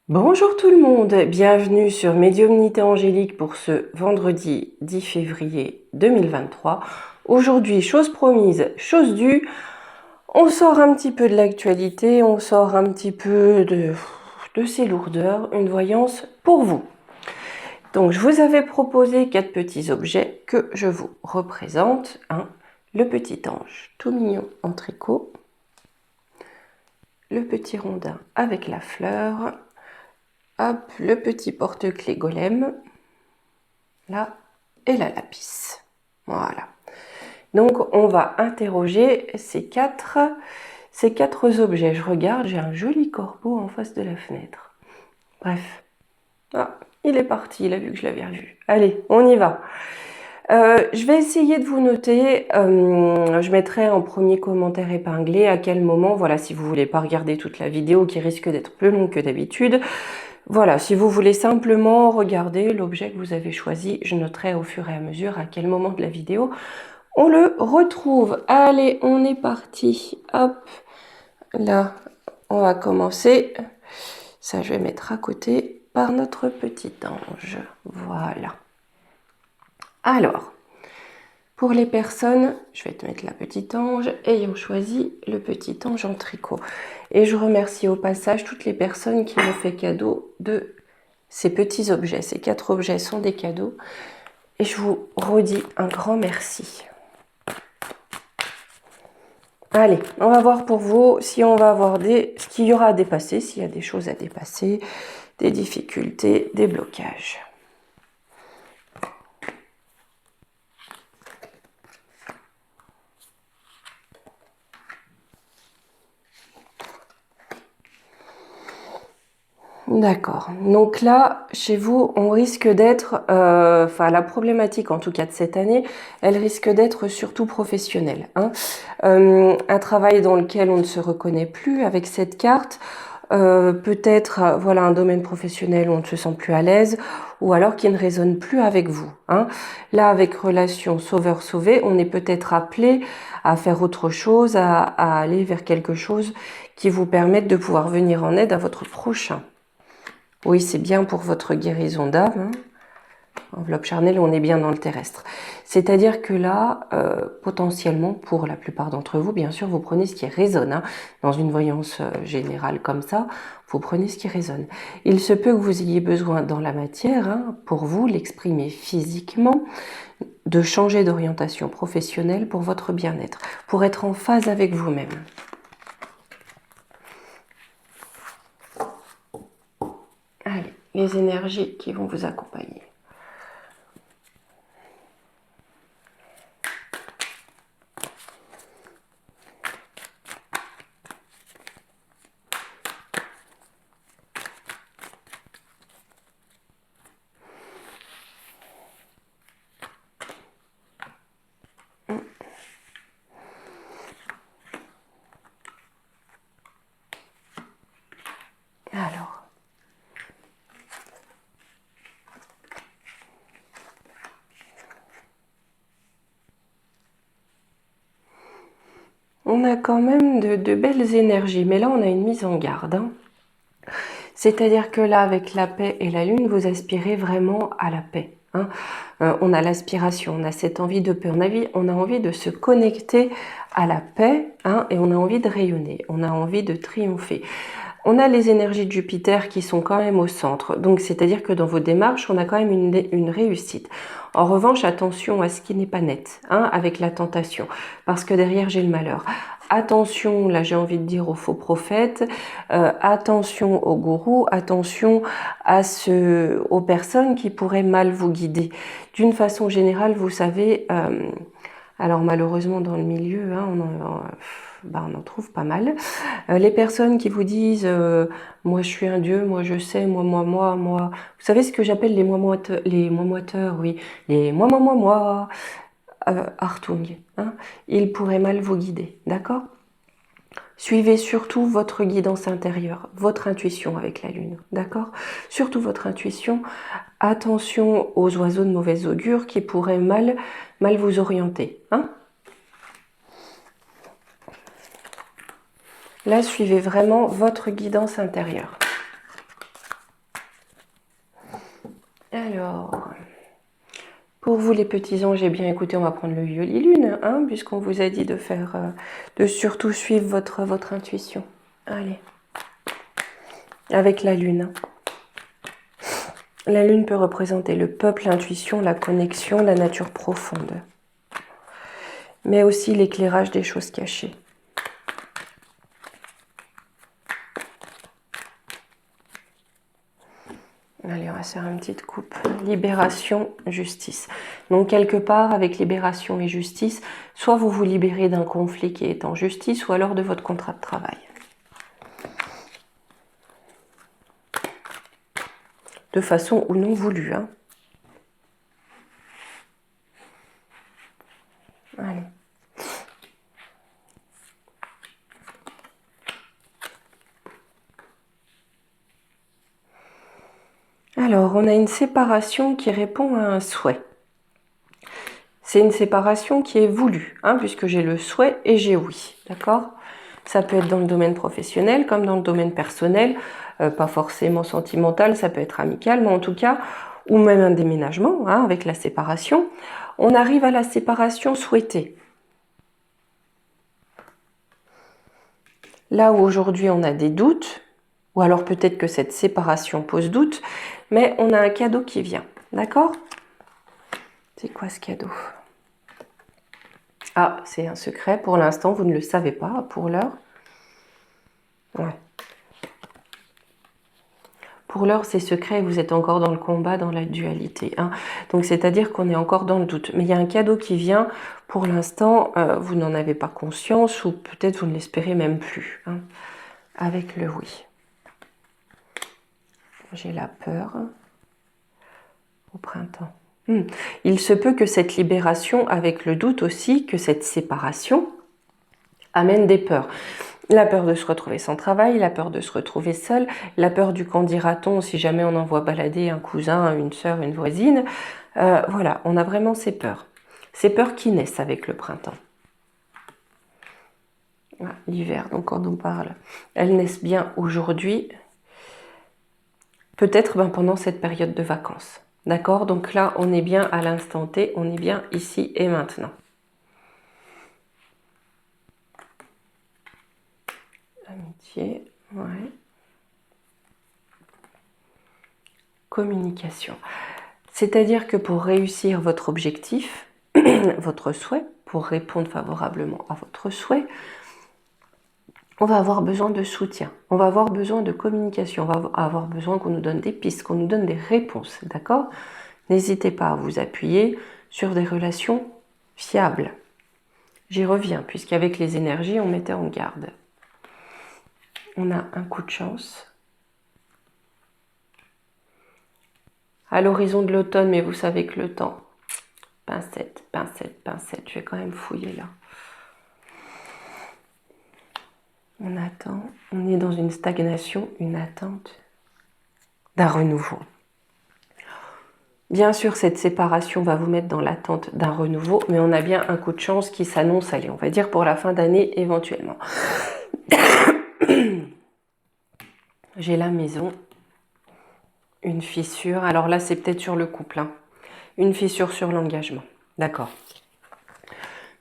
Bonjour tout le monde, bienvenue sur Médiumnité Angélique pour ce vendredi 10 février 2023. Aujourd'hui, chose promise, chose due, on sort un petit peu de l'actualité, on sort un petit peu de ces lourdeurs, une voyance pour vous. Donc je vous avais proposé 4 petits objets que je vous représente. Le petit ange tout mignon en tricot, le petit rondin avec la fleur, hop, le petit porte-clés golem, là, et la lapis. Voilà. Donc, on va interroger ces quatre objets. Je regarde, j'ai un joli corbeau en face de la fenêtre. Bref. Ah, il est parti, il a vu que je l'avais revu. Allez, on y va. Je vais essayer de vous noter, je mettrai en premier commentaire épinglé à quel moment, voilà, si vous voulez pas regarder toute la vidéo qui risque d'être plus longue que d'habitude, voilà, si vous voulez simplement regarder l'objet que vous avez choisi, je noterai au fur et à mesure à quel moment de la vidéo on le retrouve. Allez, on est parti. Hop, là, on va commencer. Ça, je vais mettre à côté par notre petit ange. Voilà. Alors, pour les personnes, je vais te mettre la petite ange, ayant choisi le petit ange en tricot. Et je remercie au passage toutes les personnes qui m'ont fait cadeau de ces petits objets. Ces 4 objets sont des cadeaux. Et je vous redis un grand merci. Allez, on va voir pour vous si on va avoir ce qu'il y aura à dépasser, s'il y a des choses à dépasser, des difficultés, des blocages. D'accord. Donc là, chez vous, on risque d'être, la problématique en tout cas de cette année, elle risque d'être surtout professionnelle. Un travail dans lequel on ne se reconnaît plus avec cette carte, peut-être voilà un domaine professionnel où on ne se sent plus à l'aise, ou alors qui ne résonne plus avec vous. Là, avec relation sauveur-sauvé, on est peut-être appelé à faire autre chose, à aller vers quelque chose qui vous permette de pouvoir venir en aide à votre prochain. Oui, c'est bien pour votre guérison d'âme. Enveloppe charnelle, on est bien dans le terrestre. C'est-à-dire que là, potentiellement, pour la plupart d'entre vous, bien sûr, vous prenez ce qui résonne. Dans une voyance générale comme ça, vous prenez ce qui résonne. Il se peut que vous ayez besoin dans la matière, pour vous, l'exprimer physiquement, de changer d'orientation professionnelle pour votre bien-être, pour être en phase avec vous-même. Allez, les énergies qui vont vous accompagner. Alors, on a quand même de belles énergies, mais là on a une mise en garde. C'est-à-dire que là, avec la paix et la lune, vous aspirez vraiment à la paix. On a l'aspiration, on a cette envie de paix, on a envie de se connecter à la paix, et on a envie de rayonner, on a envie de triompher. On a les énergies de Jupiter qui sont quand même au centre, donc c'est-à-dire que dans vos démarches, on a quand même une réussite. En revanche, attention à ce qui n'est pas net, avec la tentation, parce que derrière j'ai le malheur. Attention, là j'ai envie de dire aux faux prophètes, attention aux gourous, attention aux personnes qui pourraient mal vous guider. D'une façon générale, vous savez, alors malheureusement dans le milieu, on en trouve pas mal. Les personnes qui vous disent moi je suis un dieu, moi je sais, moi. Vous savez ce que j'appelle les moiteurs, oui, les moi. Hartung, ils pourraient mal vous guider, d'accord? Suivez surtout votre guidance intérieure, votre intuition avec la lune, d'accord? Surtout votre intuition. Attention aux oiseaux de mauvaise augure qui pourraient mal vous orienter, Là, suivez vraiment votre guidance intérieure. Alors, pour vous les petits anges, eh bien écoutez, on va prendre le Yoli-Lune, hein, puisqu'on vous a dit de faire, de surtout suivre votre intuition. Allez, avec la Lune. La Lune peut représenter le peuple, l'intuition, la connexion, la nature profonde, mais aussi l'éclairage des choses cachées. Allez, on va faire une petite coupe. Libération, justice. Donc, quelque part, avec libération et justice, soit vous vous libérez d'un conflit qui est en justice, ou alors de votre contrat de travail. De façon ou non voulue. Hein. Allez. Alors, on a une séparation qui répond à un souhait. C'est une séparation qui est voulue, hein, puisque j'ai le souhait et j'ai oui, d'accord? Ça peut être dans le domaine professionnel comme dans le domaine personnel, pas forcément sentimental, ça peut être amical, mais en tout cas, ou même un déménagement, hein, avec la séparation, on arrive à la séparation souhaitée. Là où aujourd'hui on a des doutes, ou alors peut-être que cette séparation pose doute, mais on a un cadeau qui vient, d'accord? C'est quoi ce cadeau? Ah, c'est un secret, pour l'instant, vous ne le savez pas, pour l'heure. Ouais. Pour l'heure, c'est secret, vous êtes encore dans le combat, dans la dualité. Hein. Donc, c'est-à-dire qu'on est encore dans le doute. Mais il y a un cadeau qui vient, pour l'instant, vous n'en avez pas conscience, ou peut-être vous ne l'espérez même plus. Hein, avec le oui. J'ai la peur au printemps. Il se peut que cette libération, avec le doute aussi, que cette séparation amène des peurs. La peur de se retrouver sans travail, la peur de se retrouver seul, la peur du qu'en dira-t-on si jamais on envoie balader un cousin, une sœur, une voisine. Voilà, on a vraiment ces peurs. Ces peurs qui naissent avec le printemps. Ah, l'hiver, donc quand on parle, elles naissent bien aujourd'hui, peut-être pendant cette période de vacances. D'accord? Donc là, on est bien à l'instant T, on est bien ici et maintenant. Amitié, ouais. Communication. C'est-à-dire que pour réussir votre objectif, votre souhait, pour répondre favorablement à votre souhait, on va avoir besoin de soutien, on va avoir besoin de communication, on va avoir besoin qu'on nous donne des pistes, qu'on nous donne des réponses, d'accord? N'hésitez pas à vous appuyer sur des relations fiables. J'y reviens, puisqu'avec les énergies, on mettait en garde. On a un coup de chance. À l'horizon de l'automne, mais vous savez que le temps, pincette, pincette, pincette, je vais quand même fouiller là. On attend, on est dans une stagnation, une attente d'un renouveau. Bien sûr, cette séparation va vous mettre dans l'attente d'un renouveau, mais on a bien un coup de chance qui s'annonce, allez, on va dire pour la fin d'année éventuellement. J'ai la maison, une fissure, alors là c'est peut-être sur le couple, hein. Une fissure sur l'engagement, d'accord.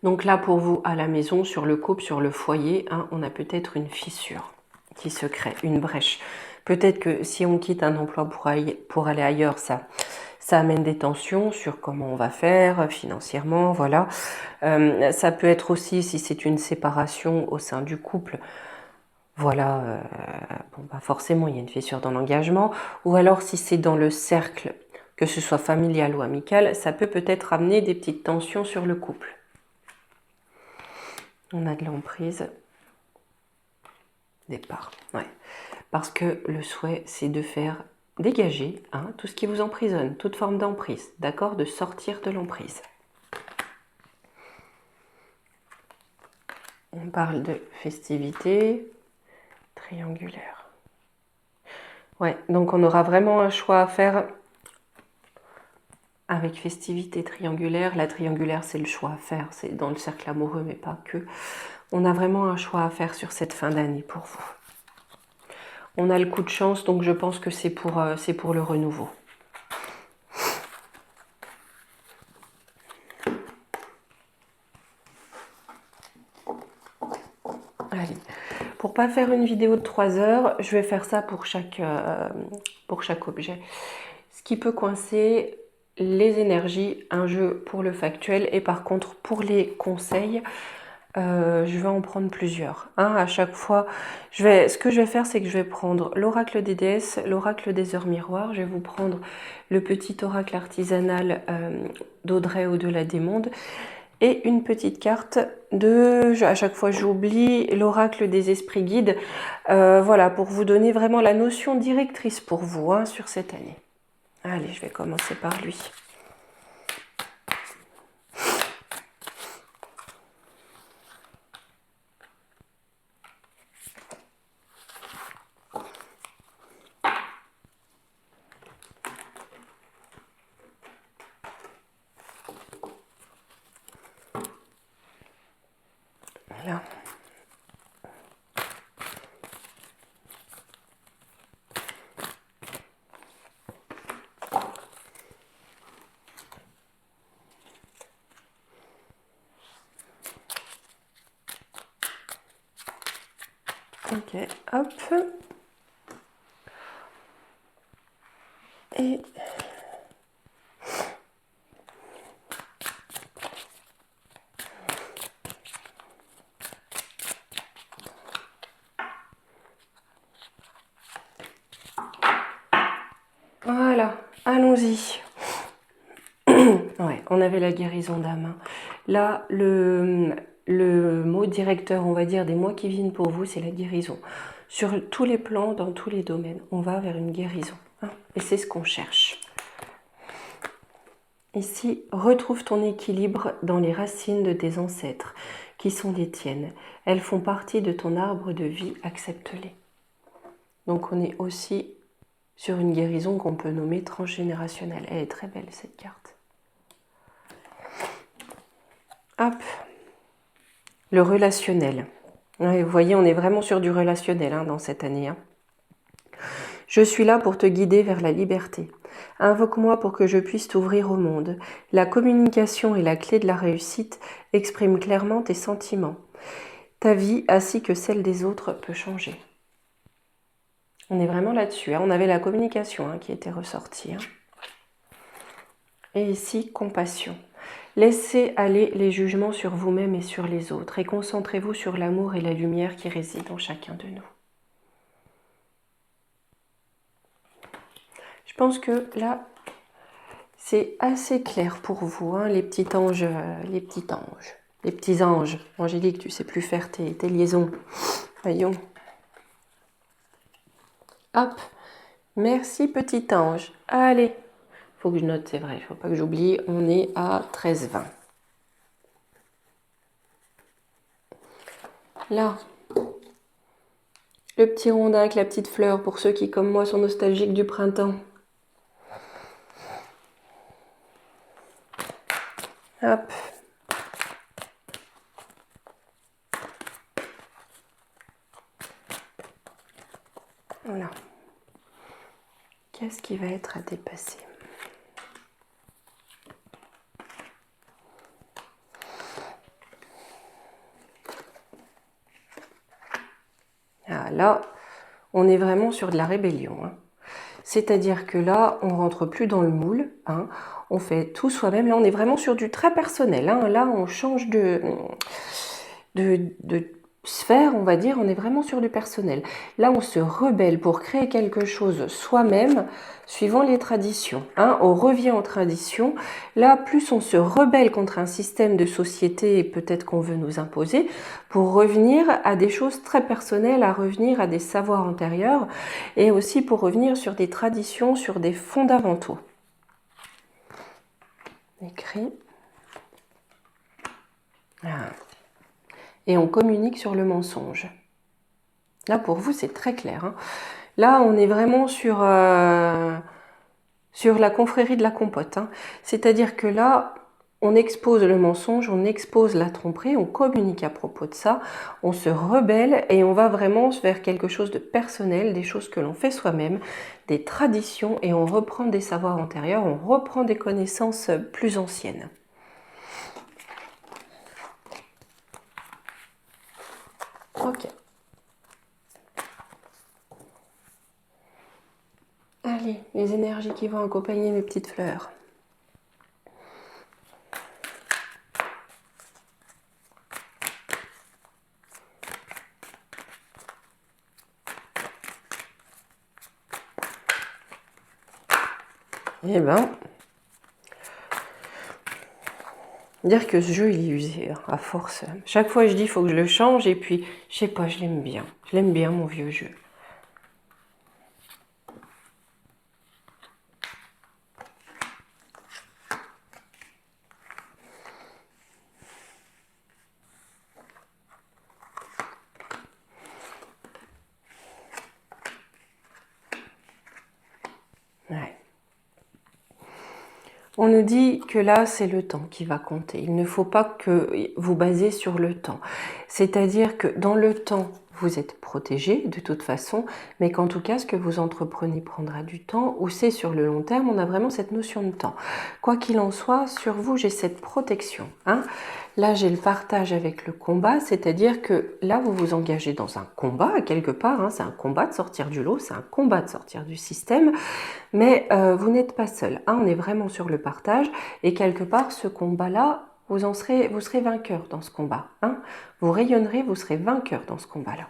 Donc là pour vous à la maison, sur le couple, sur le foyer, hein, on a peut-être une fissure qui se crée, une brèche. Peut-être que si on quitte un emploi pour aller ailleurs, ça amène des tensions sur comment on va faire financièrement, voilà. Ça peut être aussi, si c'est une séparation au sein du couple, voilà, forcément il y a une fissure dans l'engagement, ou alors si c'est dans le cercle, que ce soit familial ou amical, ça peut peut-être amener des petites tensions sur le couple. On a de l'emprise. Départ, ouais. Parce que le souhait, c'est de faire dégager tout ce qui vous emprisonne, toute forme d'emprise, d'accord? De sortir de l'emprise. On parle de festivité triangulaire. Ouais, donc on aura vraiment un choix à faire avec festivité triangulaire. La triangulaire, c'est le choix à faire, c'est dans le cercle amoureux, mais pas que. On a vraiment un choix à faire sur cette fin d'année pour vous. On a le coup de chance, donc je pense que c'est pour le renouveau. pour pas faire une vidéo de 3 heures, je vais faire ça pour chaque objet. Ce qui peut coincer les énergies, un jeu pour le factuel, et par contre pour les conseils, je vais en prendre plusieurs. À chaque fois, ce que je vais faire, c'est que je vais prendre l'oracle des déesses, l'oracle des heures miroirs. Je vais vous prendre le petit oracle artisanal d'Audrey au-delà des mondes. Et une petite carte à chaque fois j'oublie, l'oracle des esprits guides. Voilà, pour vous donner vraiment la notion directrice pour vous sur cette année. Allez, je vais commencer par lui. Voilà. Ok, hop. Et voilà, allons-y. Ouais, on avait la guérison d'âme. Là, le mot directeur, on va dire, des mois qui viennent pour vous, c'est la guérison. Sur tous les plans, dans tous les domaines, on va vers une guérison. Et c'est ce qu'on cherche. Ici, retrouve ton équilibre dans les racines de tes ancêtres, qui sont les tiennes. Elles font partie de ton arbre de vie, accepte-les. Donc on est aussi sur une guérison qu'on peut nommer transgénérationnelle. Elle est très belle, cette carte. Hop, le relationnel. Ouais, vous voyez, on est vraiment sur du relationnel dans cette année. Je suis là pour te guider vers la liberté. Invoque-moi pour que je puisse t'ouvrir au monde. La communication est la clé de la réussite. Exprime clairement tes sentiments. Ta vie, ainsi que celle des autres, peut changer. On est vraiment là-dessus. On avait la communication qui était ressortie. Et ici, compassion. Laissez aller les jugements sur vous-même et sur les autres et concentrez-vous sur l'amour et la lumière qui résident en chacun de nous. Je pense que là, c'est assez clair pour vous, les petits anges, les petits anges. Angélique, tu sais plus faire tes liaisons. Voyons. Hop, merci petit ange. Allez, faut que je note, c'est vrai, il ne faut pas que j'oublie, on est à 13,20. Là, le petit rondin avec la petite fleur pour ceux qui, comme moi, sont nostalgiques du printemps. Hop. Voilà. Qu'est-ce qui va être à dépasser ? Ah, là, on est vraiment sur de la rébellion. C'est-à-dire que là, on rentre plus dans le moule. On fait tout soi-même. Là, on est vraiment sur du très personnel. Là, on change de sphère, on va dire. On est vraiment sur du personnel. Là, on se rebelle pour créer quelque chose soi-même, suivant les traditions. On revient aux traditions. Là, plus on se rebelle contre un système de société, peut-être qu'on veut nous imposer, pour revenir à des choses très personnelles, à revenir à des savoirs antérieurs, et aussi pour revenir sur des traditions, sur des fondamentaux. Écrit. Et on communique sur le mensonge. Là, pour vous, c'est très clair. Là, on est vraiment sur la confrérie de la compote. C'est-à-dire que là, on expose le mensonge, on expose la tromperie, on communique à propos de ça, on se rebelle et on va vraiment vers quelque chose de personnel, des choses que l'on fait soi-même, des traditions, et on reprend des savoirs antérieurs, on reprend des connaissances plus anciennes. Ok. Allez, les énergies qui vont accompagner mes petites fleurs. Eh ben, dire que ce jeu, il est usé, hein, à force. Chaque fois, je dis, il faut que je le change, et puis, je sais pas, je l'aime bien. Je l'aime bien, mon vieux jeu. Ouais. On nous dit que là, c'est le temps qui va compter. Il ne faut pas que vous basez sur le temps. C'est-à-dire que dans le temps, vous êtes protégé de toute façon, mais qu'en tout cas, ce que vous entreprenez prendra du temps, ou c'est sur le long terme, on a vraiment cette notion de temps. Quoi qu'il en soit, sur vous, j'ai cette protection. Hein. Là, j'ai le partage avec le combat, c'est-à-dire que là, vous vous engagez dans un combat, quelque part, hein, c'est un combat de sortir du lot, c'est un combat de sortir du système, mais vous n'êtes pas seul. Hein, on est vraiment sur le partage, et quelque part, ce combat-là, vous serez vainqueur dans ce combat. Hein. Vous rayonnerez, vous serez vainqueur dans ce combat-là.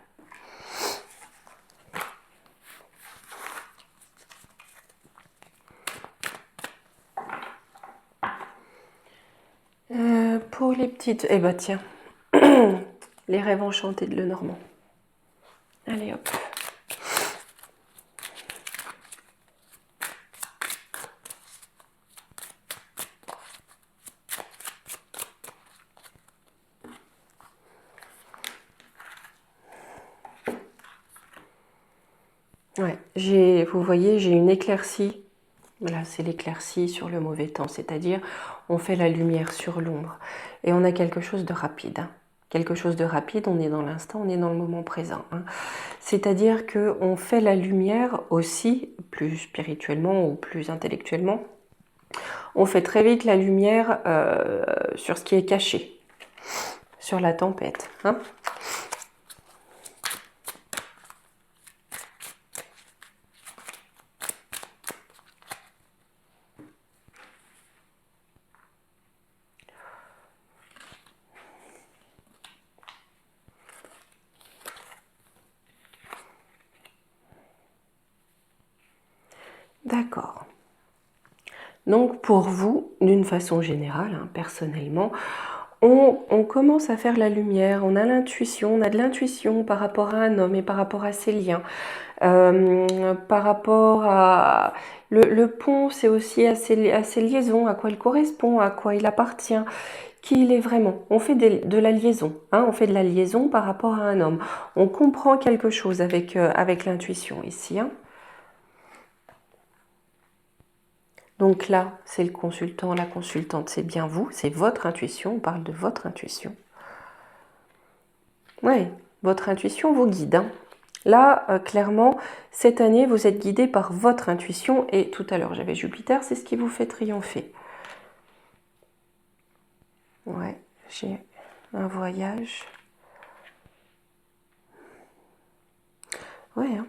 Pour les petites, eh ben tiens, les rêves enchantés de Lenormand. Allez hop. Ouais, vous voyez, j'ai une éclaircie. Là, c'est l'éclaircie sur le mauvais temps, c'est-à-dire on fait la lumière sur l'ombre. Et on a quelque chose de rapide. Hein. Quelque chose de rapide, on est dans l'instant, on est dans le moment présent. Hein. C'est-à-dire qu'on fait la lumière aussi, plus spirituellement ou plus intellectuellement, on fait très vite la lumière sur ce qui est caché, sur la tempête. Hein. D'accord. Donc pour vous, d'une façon générale, hein, personnellement, on commence à faire la lumière, on a l'intuition, on a de l'intuition par rapport à un homme et par rapport à ses liens. Par rapport à... Le pont, c'est aussi à ses liaisons, à quoi il correspond, à quoi il appartient, qui il est vraiment. On fait de la liaison, hein, on fait de la liaison par rapport à un homme. On comprend quelque chose avec l'intuition ici. Hein. Donc là, c'est le consultant, la consultante, c'est bien vous, c'est votre intuition, on parle de votre intuition. Oui, votre intuition vous guide. Hein. Là, clairement, cette année, vous êtes guidé par votre intuition, et tout à l'heure, j'avais Jupiter, c'est ce qui vous fait triompher. Ouais, j'ai un voyage. Ouais, hein.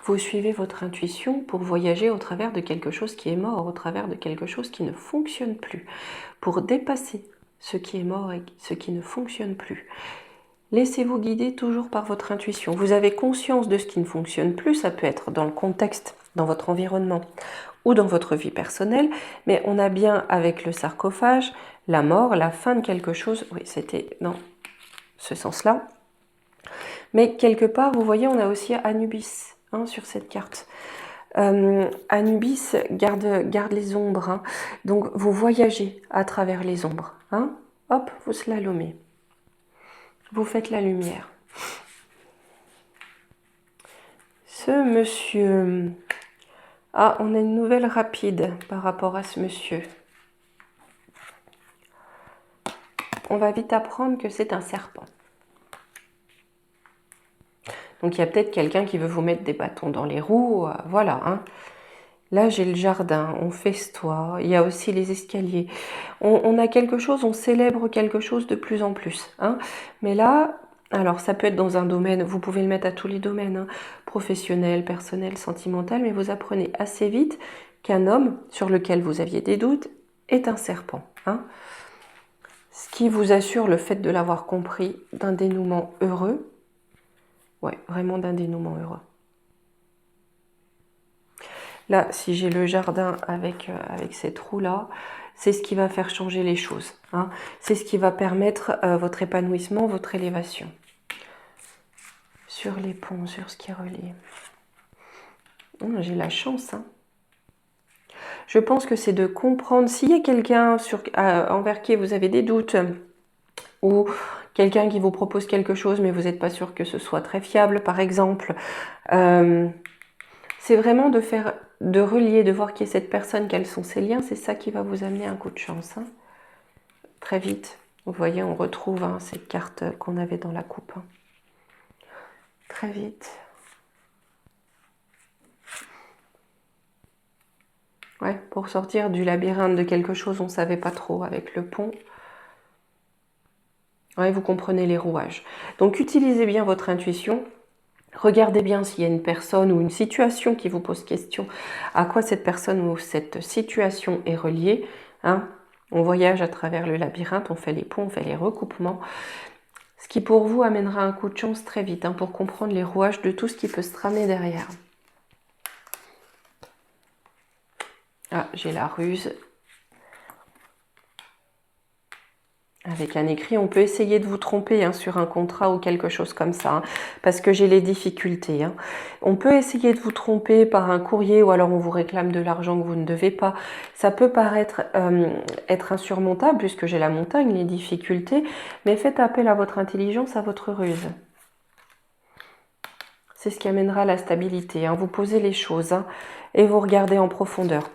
Vous suivez votre intuition pour voyager au travers de quelque chose qui est mort, au travers de quelque chose qui ne fonctionne plus, pour dépasser ce qui est mort et ce qui ne fonctionne plus. Laissez-vous guider toujours par votre intuition. Vous avez conscience de ce qui ne fonctionne plus, ça peut être dans le contexte, dans votre environnement ou dans votre vie personnelle, mais on a bien avec le sarcophage, la mort, la fin de quelque chose, oui c'était dans ce sens-là, mais quelque part vous voyez on a aussi Anubis hein, sur cette carte. Anubis garde les ombres, hein. Donc vous voyagez à travers les ombres, hein. Hop, vous slalomez. Vous faites la lumière. Ce monsieur... Ah, on a une nouvelle rapide par rapport à ce monsieur. On va vite apprendre que c'est un serpent. Donc il y a peut-être quelqu'un qui veut vous mettre des bâtons dans les roues, voilà. Hein. Là, j'ai le jardin, on festoie, il y a aussi les escaliers. On a quelque chose, on célèbre quelque chose de plus en plus. Hein. Mais là, Alors, ça peut être dans un domaine, vous pouvez le mettre à tous les domaines, hein, professionnel, personnel, sentimental, mais vous apprenez assez vite qu'un homme sur lequel vous aviez des doutes est un serpent. Hein. Ce qui vous assure le fait de l'avoir compris d'un dénouement heureux. Ouais, vraiment d'un dénouement heureux. Là, si j'ai le jardin avec ces trous-là, c'est ce qui va faire changer les choses. Hein. C'est ce qui va permettre votre épanouissement, votre élévation. Sur les ponts, sur ce qui relie. J'ai la chance. Hein. Je pense que c'est de comprendre s'il y a quelqu'un envers qui vous avez des doutes ou quelqu'un qui vous propose quelque chose mais vous n'êtes pas sûr que ce soit très fiable, par exemple. C'est vraiment de relier, de voir qui est cette personne, quels sont ses liens. C'est ça qui va vous amener un coup de chance. Hein. Très vite. Vous voyez, on retrouve cette carte qu'on avait dans la coupe. Hein. Très vite. Ouais, pour sortir du labyrinthe de quelque chose, on ne savait pas trop avec le pont. Ouais, vous comprenez les rouages. Donc, utilisez bien votre intuition. Regardez bien s'il y a une personne ou une situation qui vous pose question, à quoi cette personne ou cette situation est reliée. Hein. On voyage à travers le labyrinthe, on fait les ponts, on fait les recoupements. Ce qui pour vous amènera un coup de chance très vite hein, pour comprendre les rouages de tout ce qui peut se tramer derrière. Ah, j'ai la ruse. Avec un écrit, on peut essayer de vous tromper hein, sur un contrat ou quelque chose comme ça, hein, parce que j'ai les difficultés. Hein. On peut essayer de vous tromper par un courrier ou alors on vous réclame de l'argent que vous ne devez pas. Ça peut paraître être insurmontable puisque j'ai la montagne, les difficultés, mais faites appel à votre intelligence, à votre ruse. C'est ce qui amènera la stabilité. Hein. Vous posez les choses hein, et vous regardez en profondeur.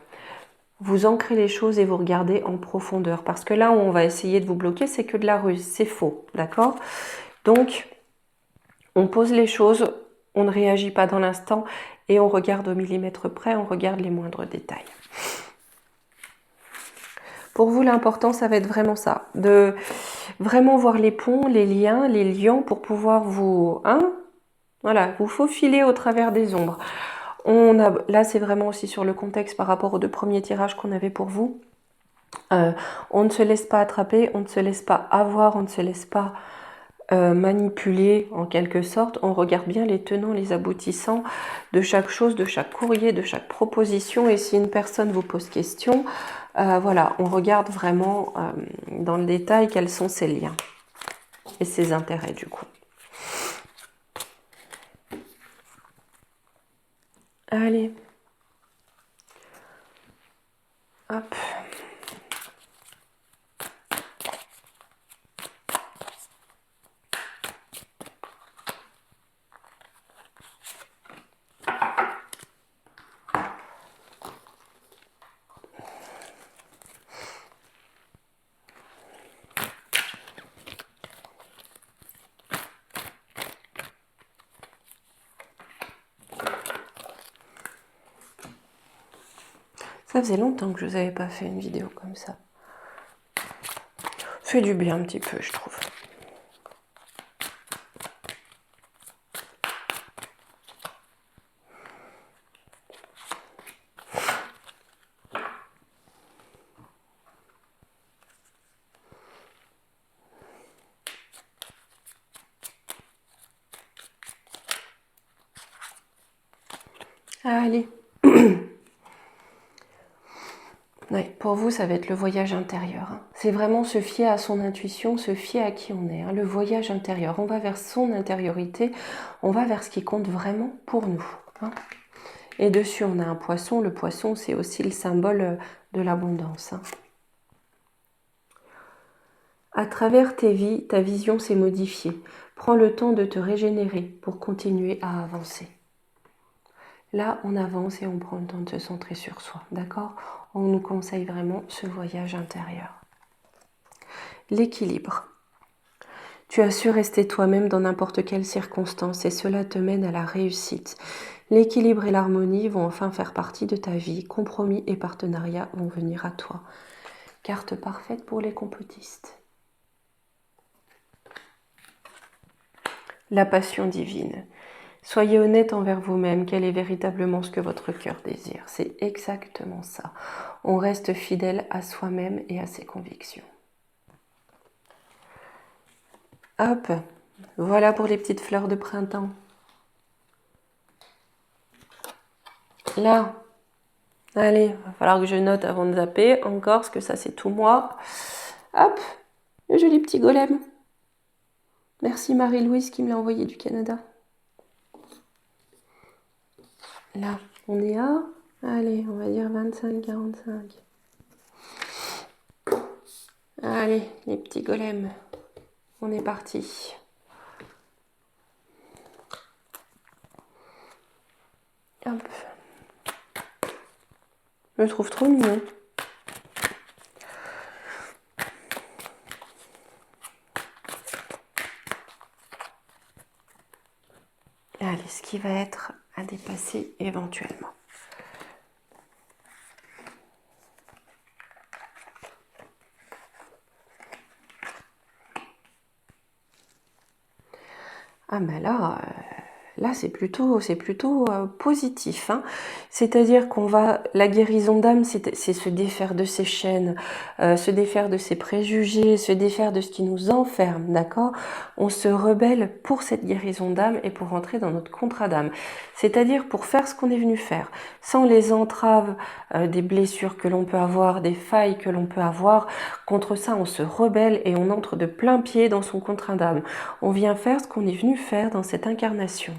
Vous ancrez les choses et vous regardez en profondeur. Parce que là où on va essayer de vous bloquer, c'est que de la ruse. C'est faux, d'accord? Donc, on pose les choses, on ne réagit pas dans l'instant et on regarde au millimètre près, on regarde les moindres détails. Pour vous, l'important, ça va être vraiment ça. De vraiment voir les ponts, les liens pour pouvoir vous... voilà, vous faufiler au travers des ombres. Là, c'est vraiment aussi sur le contexte par rapport aux 2 premiers tirages qu'on avait pour vous. On ne se laisse pas attraper, on ne se laisse pas avoir, on ne se laisse pas manipuler en quelque sorte. On regarde bien les tenants, les aboutissants de chaque chose, de chaque courrier, de chaque proposition. Et si une personne vous pose question, voilà, on regarde vraiment dans le détail quels sont ses liens et ses intérêts du coup. Allez. Hop. Ça faisait longtemps que je vous avais pas fait une vidéo comme ça. Fait du bien un petit peu, je trouve. Allez. Ouais, pour vous, ça va être le voyage intérieur. Hein. C'est vraiment se fier à son intuition, se fier à qui on est. Hein. Le voyage intérieur. On va vers son intériorité, on va vers ce qui compte vraiment pour nous. Hein. Et dessus, on a un poisson. Le poisson, c'est aussi le symbole de l'abondance. Hein. À travers tes vies, ta vision s'est modifiée. Prends le temps de te régénérer pour continuer à avancer. Là, on avance et on prend le temps de se centrer sur soi, d'accord? On nous conseille vraiment ce voyage intérieur. L'équilibre. Tu as su rester toi-même dans n'importe quelle circonstance et cela te mène à la réussite. L'équilibre et l'harmonie vont enfin faire partie de ta vie. Compromis et partenariat vont venir à toi. Carte parfaite pour les complotistes. la passion divine. Soyez honnête envers vous-même, quel est véritablement ce que votre cœur désire. C'est exactement ça. On reste fidèle à soi-même et à ses convictions. Hop, voilà pour les petites fleurs de printemps. Là, allez, va falloir que je note avant de zapper encore, parce que ça c'est tout moi. Hop, le joli petit golem. Merci Marie-Louise qui me l'a envoyé du Canada. Là, on est à, allez, on va dire 25-45. Allez, les petits golems, on est parti. Hop. Je le trouve trop mignon. Allez, ce qui va être à dépasser éventuellement. Ah ben là c'est plutôt positif. Hein. C'est-à-dire qu'on va, la guérison d'âme, c'est se défaire de ses chaînes, se défaire de ses préjugés, se défaire de ce qui nous enferme, d'accord? On se rebelle pour cette guérison d'âme et pour rentrer dans notre contrat d'âme. C'est-à-dire pour faire ce qu'on est venu faire, sans les entraves des blessures que l'on peut avoir, des failles que l'on peut avoir. Contre ça, on se rebelle et on entre de plein pied dans son contrat d'âme. On vient faire ce qu'on est venu faire dans cette incarnation.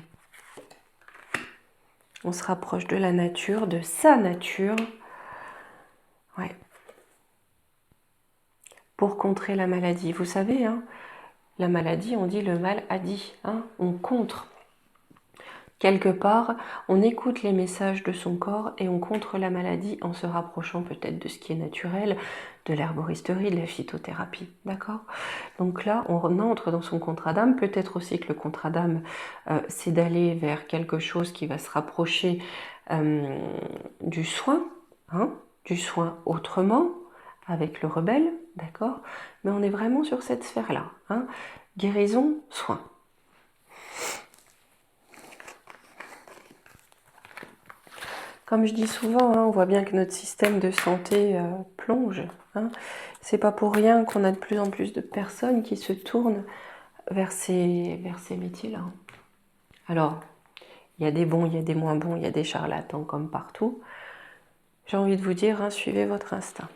On se rapproche de la nature, de sa nature. Ouais. Pour contrer la maladie. Vous savez, hein, la maladie, on dit le mal a dit. Hein, on contre. Quelque part, on écoute les messages de son corps et on contre la maladie en se rapprochant peut-être de ce qui est naturel, de l'herboristerie, de la phytothérapie. D'accord? Donc là, on entre dans son contrat d'âme. Peut-être aussi que le contrat d'âme, c'est d'aller vers quelque chose qui va se rapprocher du soin, hein, du soin autrement, avec le rebelle, d'accord? Mais on est vraiment sur cette sphère-là. Hein, guérison, soin. Comme je dis souvent, hein, on voit bien que notre système de santé plonge. Hein. C'est pas pour rien qu'on a de plus en plus de personnes qui se tournent vers ces métiers-là. Alors, il y a des bons, il y a des moins bons, il y a des charlatans comme partout. J'ai envie de vous dire, hein, suivez votre instinct.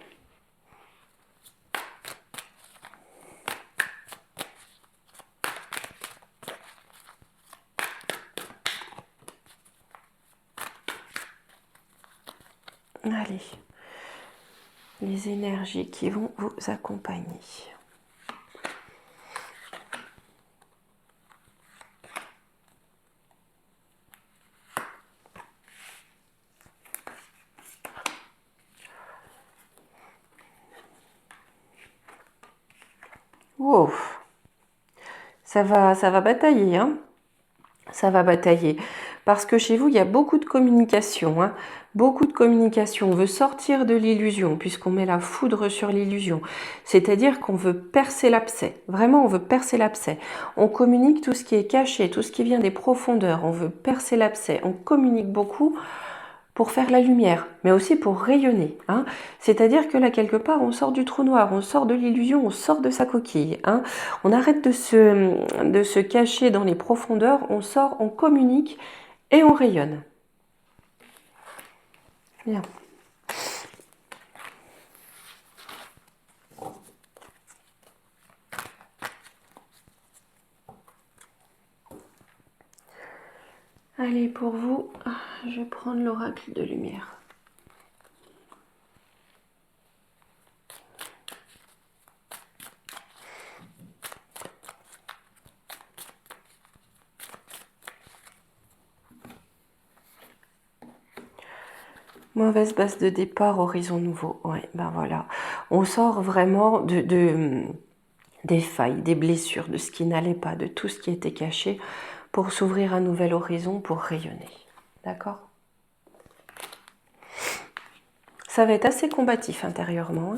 Allez, les énergies qui vont vous accompagner. Wow, ça va batailler, hein. Ça va batailler. Parce que chez vous, il y a beaucoup de communication. Hein. Beaucoup de communication. On veut sortir de l'illusion, puisqu'on met la foudre sur l'illusion. C'est-à-dire qu'on veut percer l'abcès. Vraiment, on veut percer l'abcès. On communique tout ce qui est caché, tout ce qui vient des profondeurs. On veut percer l'abcès. On communique beaucoup pour faire la lumière, mais aussi pour rayonner. Hein. C'est-à-dire que là, quelque part, on sort du trou noir, on sort de l'illusion, on sort de sa coquille. Hein. On arrête de se cacher dans les profondeurs, on sort, on communique et on rayonne. Bien. Allez, pour vous, je vais prendre l'oracle de lumière. Mauvaise base de départ, horizon nouveau. Ouais, ben voilà. On sort vraiment des failles, des blessures, de ce qui n'allait pas, de tout ce qui était caché, pour s'ouvrir un nouvel horizon, pour rayonner. D'accord? Ça va être assez combatif intérieurement. Hein.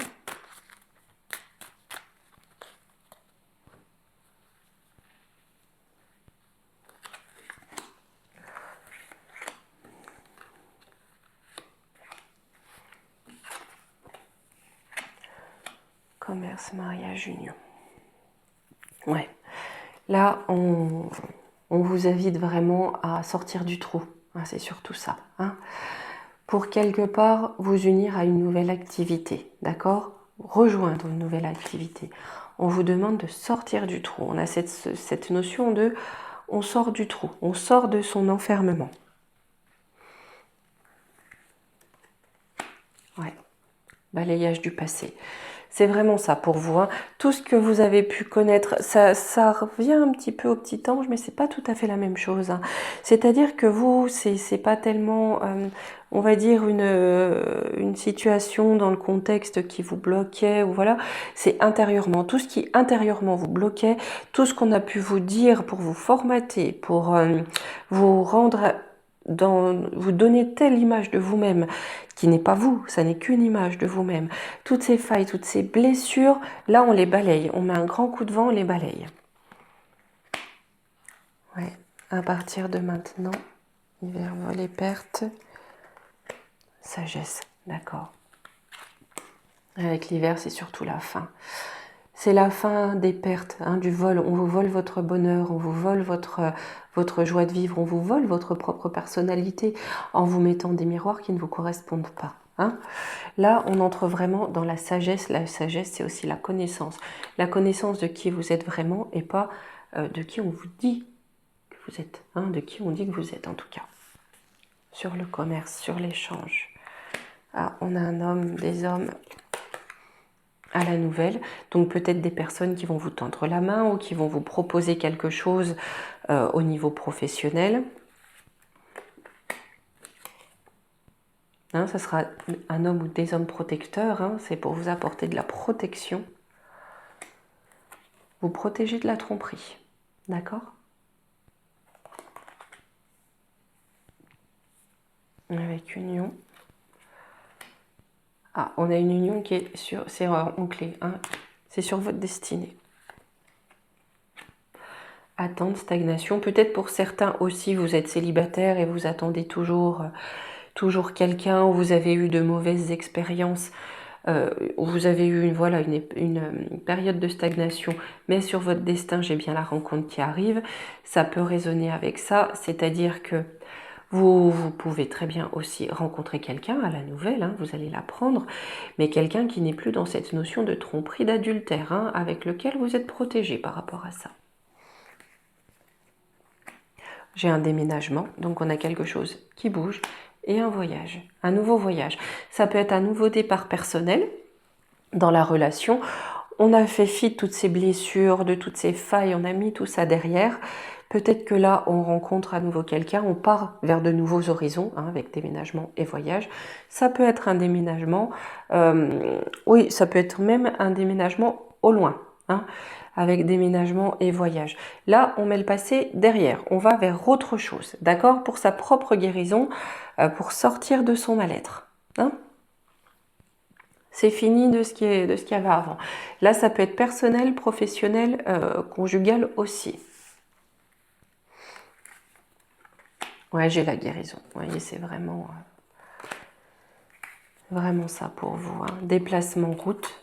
Commerce, mariage, union. Ouais. Là, on vous invite vraiment à sortir du trou. Hein, c'est surtout ça. Hein. Pour quelque part vous unir à une nouvelle activité. D'accord? Rejoindre une nouvelle activité. On vous demande de sortir du trou. On a cette notion de on sort du trou. On sort de son enfermement. Ouais. Balayage du passé. C'est vraiment ça pour vous. Hein. Tout ce que vous avez pu connaître, ça revient un petit peu au petit ange, mais c'est pas tout à fait la même chose. Hein. C'est-à-dire que vous, c'est pas tellement, on va dire, une situation dans le contexte qui vous bloquait, ou voilà, c'est intérieurement. Tout ce qui intérieurement vous bloquait, tout ce qu'on a pu vous dire pour vous formater, pour vous rendre vous donner telle image de vous-même qui n'est pas vous, ça n'est qu'une image de vous-même. Toutes ces failles, toutes ces blessures, là on les balaye, on met un grand coup de vent, on les balaye. Ouais, à partir de maintenant, hiver, vol et perte, sagesse, d'accord. Avec l'hiver, c'est surtout la fin. C'est la fin des pertes, hein, du vol. On vous vole votre bonheur, on vous vole votre joie de vivre, on vous vole votre propre personnalité en vous mettant des miroirs qui ne vous correspondent pas. Hein. Là, on entre vraiment dans la sagesse. La sagesse, c'est aussi la connaissance. La connaissance de qui vous êtes vraiment et pas de qui on vous dit que vous êtes. Hein, de qui on dit que vous êtes, en tout cas. Sur le commerce, sur l'échange. Ah, on a un homme, des hommes à la nouvelle. Donc peut-être des personnes qui vont vous tendre la main ou qui vont vous proposer quelque chose au niveau professionnel. Hein, ça sera un homme ou des hommes protecteurs. Hein, c'est pour vous apporter de la protection. Vous protéger de la tromperie. D'accord? Avec union. Ah, on a une union qui est sur, c'est en clé, hein, c'est sur votre destinée. Attente, stagnation. Peut-être pour certains aussi, vous êtes célibataire et vous attendez toujours quelqu'un, ou vous avez eu de mauvaises expériences, où vous avez eu une période de stagnation, mais sur votre destin, j'ai bien la rencontre qui arrive. Ça peut résonner avec ça, c'est-à-dire que vous pouvez très bien aussi rencontrer quelqu'un à la nouvelle, hein, vous allez l'apprendre, mais quelqu'un qui n'est plus dans cette notion de tromperie, d'adultère, hein, avec lequel vous êtes protégé par rapport à ça. J'ai un déménagement, donc on a quelque chose qui bouge, et un voyage, un nouveau voyage. Ça peut être un nouveau départ personnel dans la relation. On a fait fi de toutes ces blessures, de toutes ces failles, on a mis tout ça derrière. Peut-être que là, on rencontre à nouveau quelqu'un, on part vers de nouveaux horizons, hein, avec déménagement et voyage. Ça peut être un déménagement, oui, ça peut être même un déménagement au loin, hein, avec déménagement et voyage. Là, on met le passé derrière, on va vers autre chose, d'accord? Pour sa propre guérison, pour sortir de son mal-être. Hein. C'est fini de ce qu'il y avait avant. Là, ça peut être personnel, professionnel, conjugal aussi. Ouais, j'ai la guérison. Vous voyez, c'est vraiment ça pour vous. Hein. Déplacement, route.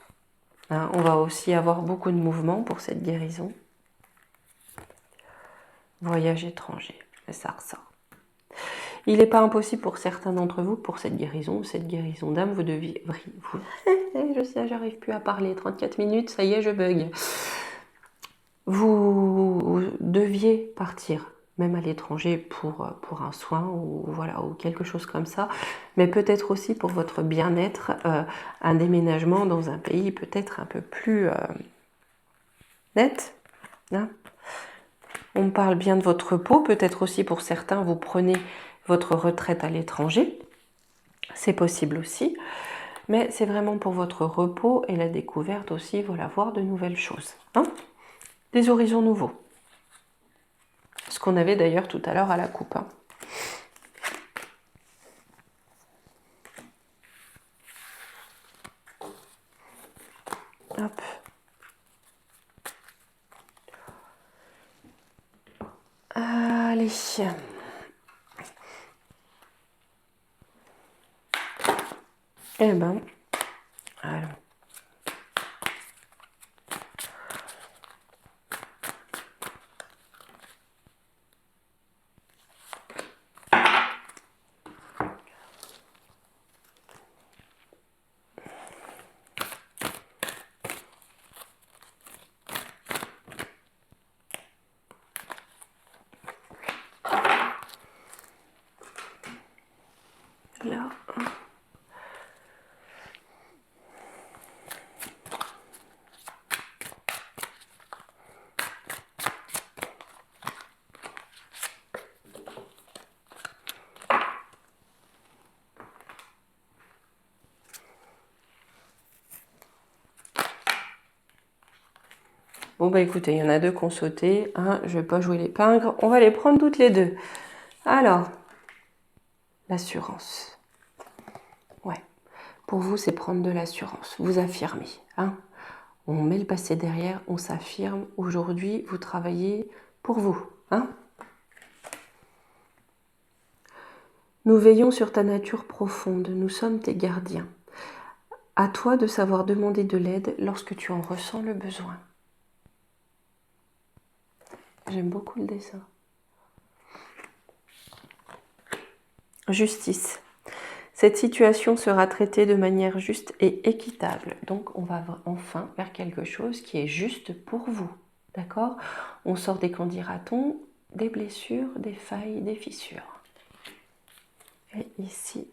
Hein, on va aussi avoir beaucoup de mouvements pour cette guérison. Voyage étranger. Ça ressort. Il n'est pas impossible pour certains d'entre vous, pour cette guérison d'âme, vous deviez... je sais, j'arrive plus à parler. 34 minutes, ça y est, je bug. Vous deviez partir, même à l'étranger, pour un soin ou, voilà, ou quelque chose comme ça, mais peut-être aussi pour votre bien-être, un déménagement dans un pays peut-être un peu plus net. Hein. On parle bien de votre repos, peut-être aussi pour certains, vous prenez votre retraite à l'étranger, c'est possible aussi, mais c'est vraiment pour votre repos et la découverte aussi, voilà, voir de nouvelles choses. Hein. Des horizons nouveaux. Ce qu'on avait d'ailleurs tout à l'heure à la coupe. Hein. Hop. Allez. Eh ben, alors. Bon, bah écoutez, il y en a deux qui ont sauté. Hein, je vais pas jouer les pingres. On va les prendre toutes les deux. Alors, l'assurance. Ouais. Pour vous, c'est prendre de l'assurance. Vous affirmez. Hein. On met le passé derrière, on s'affirme. Aujourd'hui, vous travaillez pour vous. Hein. Nous veillons sur ta nature profonde. Nous sommes tes gardiens. À toi de savoir demander de l'aide lorsque tu en ressens le besoin. J'aime beaucoup le dessin. Justice. Cette situation sera traitée de manière juste et équitable. Donc, on va enfin vers quelque chose qui est juste pour vous. D'accord? On sort des qu'en dira-t-on, des blessures, des failles, des fissures. Et ici,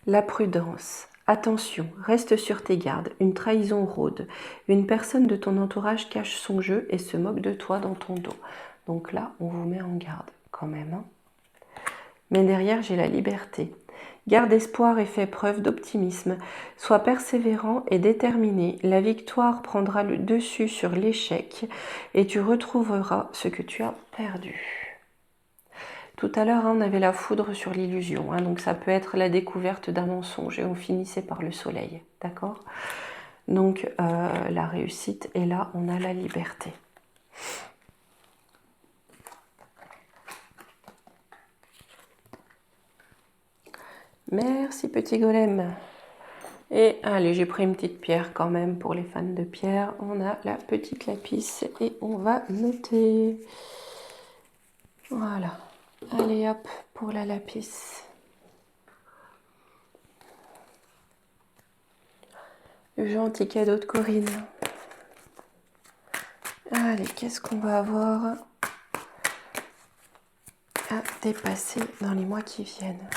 la prudence. Attention, reste sur tes gardes. Une trahison rôde. Une personne de ton entourage cache son jeu et se moque de toi dans ton dos. Donc là, on vous met en garde quand même. Hein. Mais derrière, j'ai la liberté. Garde espoir et fais preuve d'optimisme. Sois persévérant et déterminé. La victoire prendra le dessus sur l'échec et tu retrouveras ce que tu as perdu. Tout à l'heure, on avait la foudre sur l'illusion. Donc ça peut être la découverte d'un mensonge et on finissait par le soleil. D'accord? Donc la réussite, et là, on a la liberté. Merci petit golem. Et allez, j'ai pris une petite pierre quand même pour les fans de pierre. On a la petite lapis et on va noter. Voilà. Allez hop pour la lapis. Le gentil cadeau de Corinne. Allez, qu'est-ce qu'on va avoir à dépasser dans les mois qui viennent?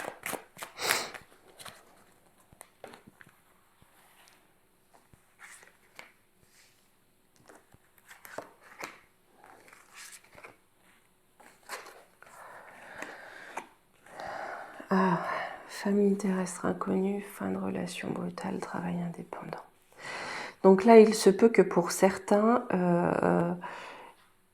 Ah, famille terrestre inconnue, fin de relation brutale, travail indépendant. Donc là, il se peut que pour certains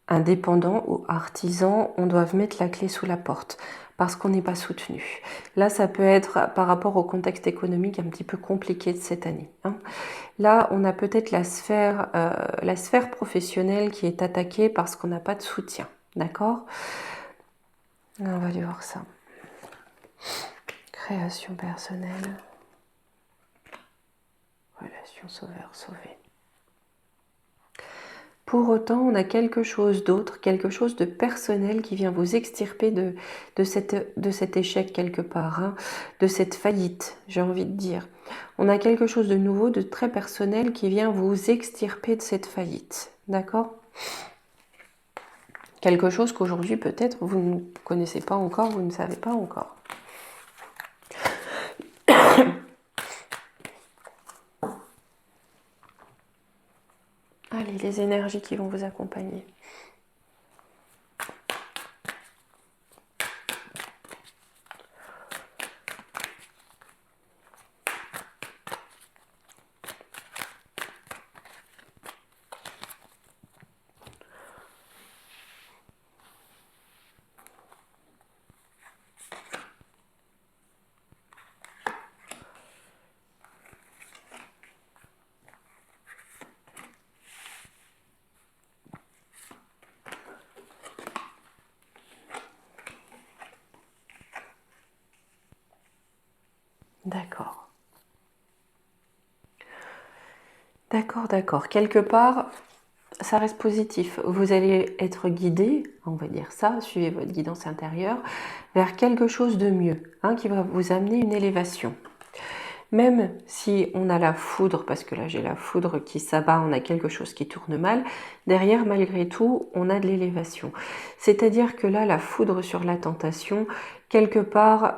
indépendants ou artisans, on doive mettre la clé sous la porte parce qu'on n'est pas soutenu. Là, ça peut être par rapport au contexte économique un petit peu compliqué de cette année. Hein. Là, on a peut-être la sphère professionnelle qui est attaquée parce qu'on n'a pas de soutien. D'accord? On va aller voir ça. Création personnelle. Relation sauveur-sauvé. Pour autant, on a quelque chose d'autre, quelque chose de personnel qui vient vous extirper de cet échec quelque part, hein, de cette faillite, j'ai envie de dire. On a quelque chose de nouveau, de très personnel qui vient vous extirper de cette faillite, d'accord? Quelque chose qu'aujourd'hui peut-être vous ne connaissez pas encore, vous ne savez pas encore. Allez, les énergies qui vont vous accompagner. D'accord. D'accord. Quelque part, ça reste positif. Vous allez être guidé, on va dire ça, suivez votre guidance intérieure, vers quelque chose de mieux, hein, qui va vous amener une élévation. Même si on a la foudre, parce que là j'ai la foudre qui s'abat, on a quelque chose qui tourne mal, derrière malgré tout on a de l'élévation. C'est-à-dire que là la foudre sur la tentation, quelque part,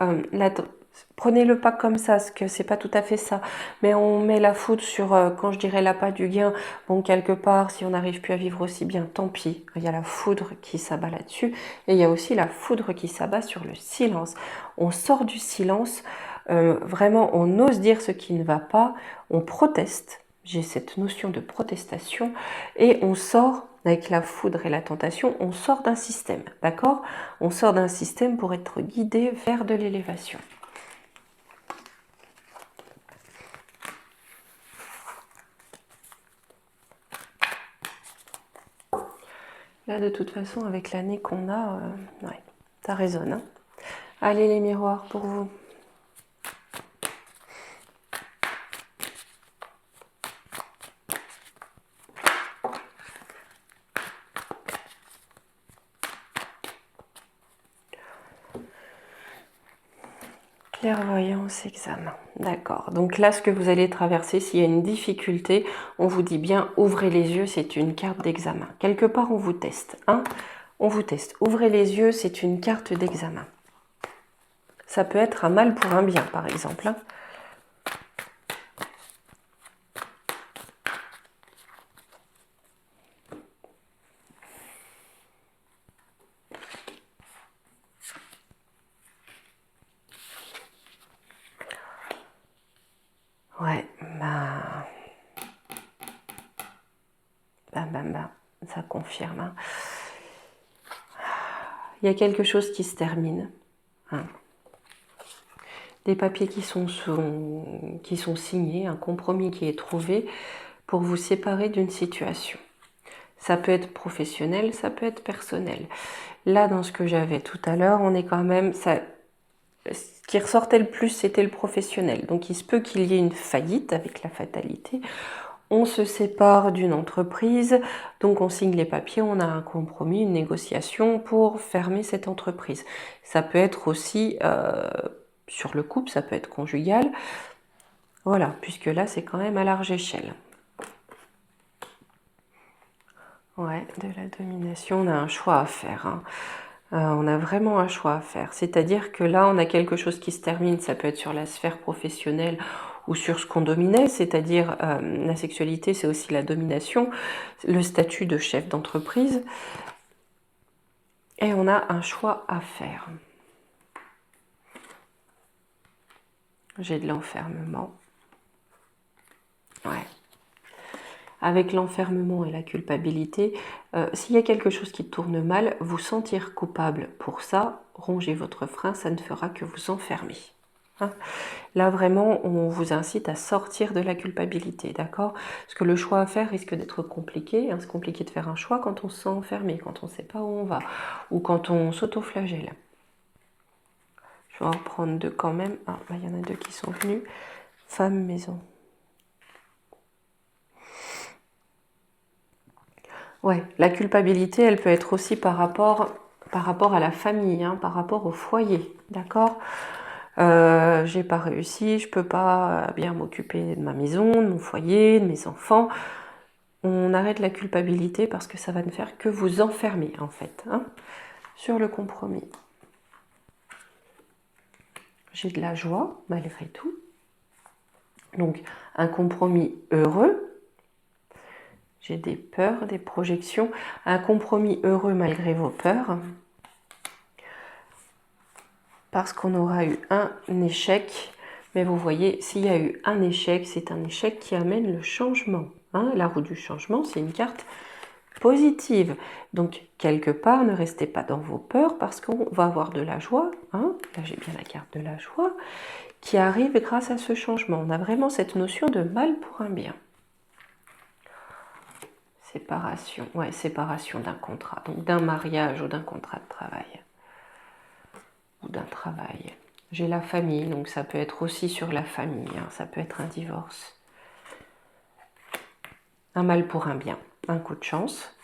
prenez-le pas comme ça, parce que c'est pas tout à fait ça, mais on met la foudre sur, quand je dirais l'appât du gain, bon quelque part si on n'arrive plus à vivre aussi bien, tant pis, il y a la foudre qui s'abat là-dessus, et il y a aussi la foudre qui s'abat sur le silence. On sort du silence, vraiment on ose dire ce qui ne va pas, on proteste, j'ai cette notion de protestation et on sort, avec la foudre et la tentation, on sort d'un système, d'accord? On sort d'un système pour être guidé vers de l'élévation. Là, de toute façon, avec l'année qu'on a, ouais, ça résonne. Hein. Allez, les miroirs, pour vous. Clairvoyance, examen. D'accord. Donc là, ce que vous allez traverser, s'il y a une difficulté, on vous dit bien, ouvrez les yeux, c'est une carte d'examen. Quelque part, on vous teste. Hein, on vous teste. Ouvrez les yeux, c'est une carte d'examen. Ça peut être un mal pour un bien, par exemple. Hein. Ouais, ça confirme. Hein. Il y a quelque chose qui se termine. Hein. Des papiers qui sont signés, un compromis qui est trouvé pour vous séparer d'une situation. Ça peut être professionnel, ça peut être personnel. Là, dans ce que j'avais tout à l'heure, on est quand même... ce qui ressortait le plus, c'était le professionnel. Donc il se peut qu'il y ait une faillite avec la fatalité. On se sépare d'une entreprise, donc on signe les papiers, on a un compromis, une négociation pour fermer cette entreprise. Ça peut être aussi sur le couple, ça peut être conjugal. Voilà, puisque là, c'est quand même à large échelle. Ouais, de la domination, on a un choix à faire. Hein. On a vraiment un choix à faire. C'est-à-dire que là, on a quelque chose qui se termine, ça peut être sur la sphère professionnelle ou sur ce qu'on dominait, c'est-à-dire la sexualité, c'est aussi la domination, le statut de chef d'entreprise. Et on a un choix à faire. J'ai de l'enfermement. Ouais. Avec l'enfermement et la culpabilité, s'il y a quelque chose qui tourne mal, vous sentir coupable pour ça, rongez votre frein, ça ne fera que vous enfermer. Hein. Là, vraiment, on vous incite à sortir de la culpabilité, d'accord? Parce que le choix à faire risque d'être compliqué. Hein. C'est compliqué de faire un choix quand on se sent enfermé, quand on ne sait pas où on va, ou quand on s'auto-flagelle. Je vais en prendre deux quand même. Ah, il y en a deux qui sont venus. Femme, maison. Ouais, la culpabilité, elle peut être aussi par rapport à la famille, hein, par rapport au foyer, d'accord? J'ai pas réussi, je peux pas bien m'occuper de ma maison, de mon foyer, de mes enfants. On arrête la culpabilité parce que ça va ne faire que vous enfermer, en fait, hein, sur le compromis. J'ai de la joie, malgré tout. Donc, un compromis heureux. J'ai des peurs, des projections. Un compromis heureux malgré vos peurs. Parce qu'on aura eu un échec. Mais vous voyez, s'il y a eu un échec, c'est un échec qui amène le changement. Hein, la roue du changement, c'est une carte positive. Donc, quelque part, ne restez pas dans vos peurs parce qu'on va avoir de la joie. Hein, là, j'ai bien la carte de la joie qui arrive grâce à ce changement. On a vraiment cette notion de mal pour un bien. Séparation, ouais, séparation d'un contrat, donc d'un mariage ou d'un contrat de travail. Ou d'un travail. J'ai la famille, donc ça peut être aussi sur la famille, hein, ça peut être un divorce. Un mal pour un bien, un coup de chance.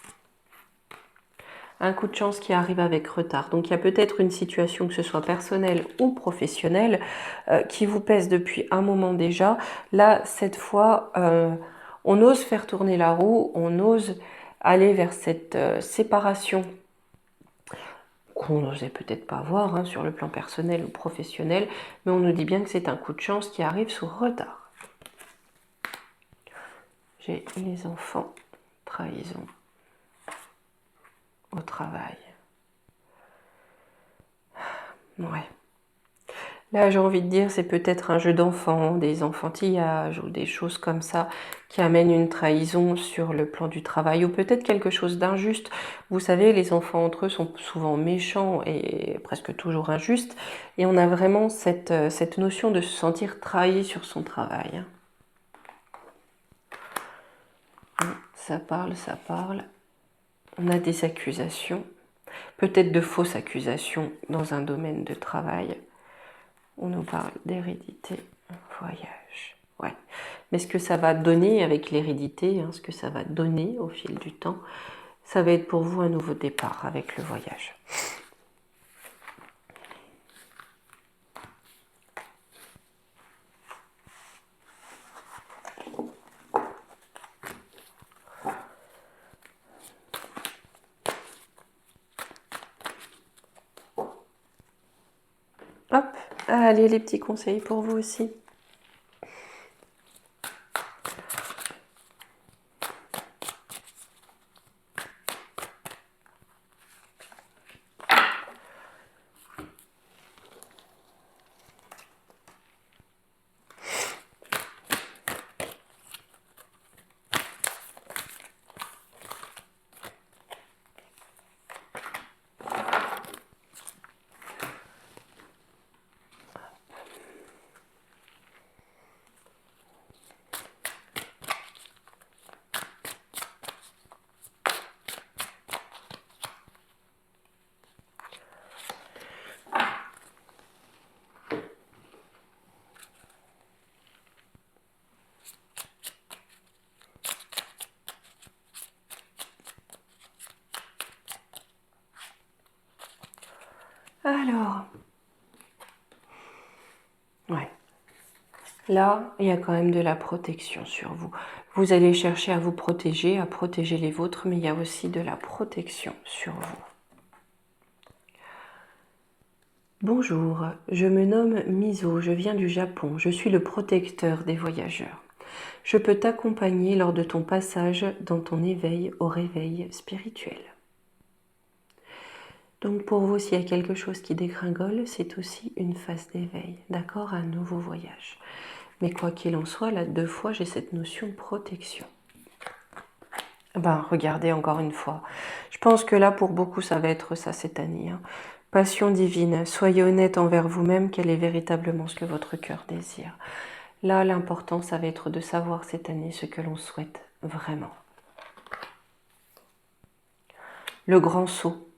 Un coup de chance qui arrive avec retard. Donc il y a peut-être une situation, que ce soit personnelle ou professionnelle, qui vous pèse depuis un moment déjà. Là, cette fois, on ose faire tourner la roue, on ose aller vers cette séparation qu'on n'osait peut-être pas voir hein, sur le plan personnel ou professionnel, mais on nous dit bien que c'est un coup de chance qui arrive sous retard. J'ai les enfants, trahison au travail. Ouais. Là, j'ai envie de dire, c'est peut-être un jeu d'enfant, des enfantillages ou des choses comme ça qui amènent une trahison sur le plan du travail ou peut-être quelque chose d'injuste. Vous savez, les enfants entre eux sont souvent méchants et presque toujours injustes et on a vraiment cette notion de se sentir trahi sur son travail. Ça parle, ça parle. On a des accusations, peut-être de fausses accusations dans un domaine de travail. On nous parle d'hérédité, voyage. Ouais. Mais ce que ça va donner avec l'hérédité, ce que ça va donner au fil du temps, ça va être pour vous un nouveau départ avec le voyage. Hop, allez les petits conseils pour vous aussi. Alors, ouais. Là, il y a quand même de la protection sur vous. Vous allez chercher à vous protéger, à protéger les vôtres, mais il y a aussi de la protection sur vous. Bonjour, je me nomme Miso, je viens du Japon, je suis le protecteur des voyageurs. Je peux t'accompagner lors de ton passage dans ton éveil au réveil spirituel. Donc pour vous, s'il y a quelque chose qui dégringole, c'est aussi une phase d'éveil, d'accord, un nouveau voyage. Mais quoi qu'il en soit, là, 2 fois, j'ai cette notion de protection. Regardez encore une fois. Je pense que là, pour beaucoup, ça va être ça cette année. Passion divine, soyez honnête envers vous-même, quel est véritablement ce que votre cœur désire. Là, l'important, ça va être de savoir cette année ce que l'on souhaite vraiment. Le grand saut.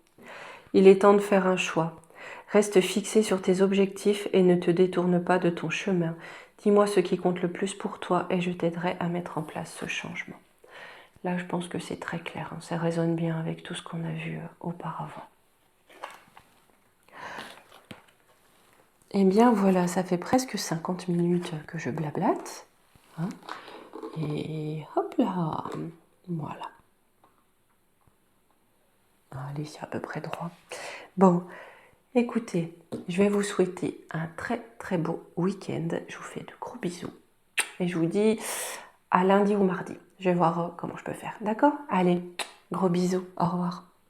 Il est temps de faire un choix. Reste fixé sur tes objectifs et ne te détourne pas de ton chemin. Dis-moi ce qui compte le plus pour toi et je t'aiderai à mettre en place ce changement. Là, je pense que c'est très clair. Ça résonne bien avec tout ce qu'on a vu auparavant. Eh bien voilà, ça fait presque 50 minutes que je blablate. Et hop là, voilà. Allez, c'est à peu près droit. Bon, écoutez, je vais vous souhaiter un très très beau week-end. Je vous fais de gros bisous. Et je vous dis à lundi ou mardi. Je vais voir comment je peux faire. D'accord? Allez, gros bisous. Au revoir.